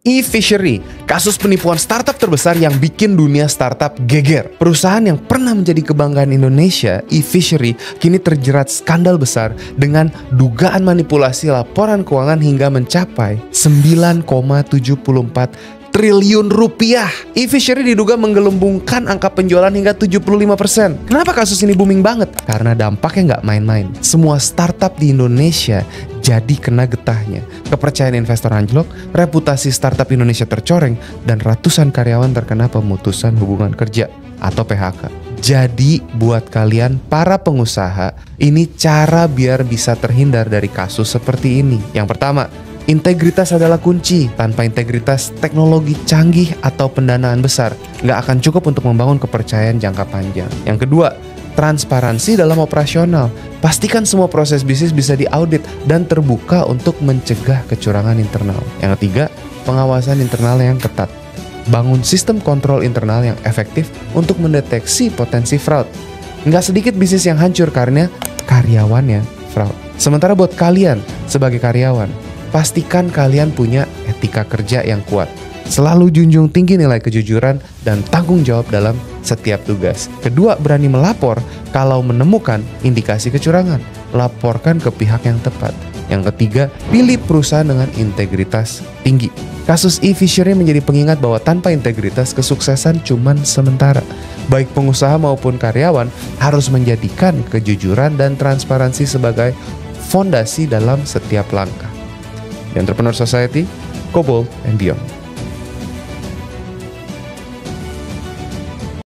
eFishery, kasus penipuan startup terbesar yang bikin dunia startup geger. Perusahaan yang pernah menjadi kebanggaan Indonesia, eFishery, kini terjerat skandal besar dengan dugaan manipulasi laporan keuangan hingga mencapai 9,74 triliun rupiah. eFishery diduga menggelembungkan angka penjualan hingga 75%. Kenapa kasus ini booming banget? Karena dampaknya nggak main-main. Semua startup di Indonesia jadi kena getahnya. Kepercayaan investor anjlok, reputasi startup Indonesia tercoreng, dan ratusan karyawan terkena pemutusan hubungan kerja atau PHK. Jadi buat kalian para pengusaha, ini cara biar bisa terhindar dari kasus seperti ini. Yang pertama, integritas adalah kunci. Tanpa integritas, teknologi canggih atau pendanaan besar nggak akan cukup untuk membangun kepercayaan jangka panjang. Yang kedua, transparansi dalam operasional. Pastikan semua proses bisnis bisa diaudit dan terbuka untuk mencegah kecurangan internal. Yang ketiga, pengawasan internal yang ketat. Bangun sistem kontrol internal yang efektif untuk mendeteksi potensi fraud. Nggak sedikit bisnis yang hancur karena karyawannya fraud. Sementara buat kalian sebagai karyawan, pastikan kalian punya etika kerja yang kuat. Selalu junjung tinggi nilai kejujuran dan tanggung jawab dalam setiap tugas. Kedua, berani melapor kalau menemukan indikasi kecurangan. Laporkan ke pihak yang tepat. Yang ketiga, pilih perusahaan dengan integritas tinggi. Kasus eFishery menjadi pengingat bahwa tanpa integritas, kesuksesan cuman sementara. Baik pengusaha maupun karyawan harus menjadikan kejujuran dan transparansi sebagai fondasi dalam setiap langkah. The Entrepreneur Society, Go Bold and Beyond.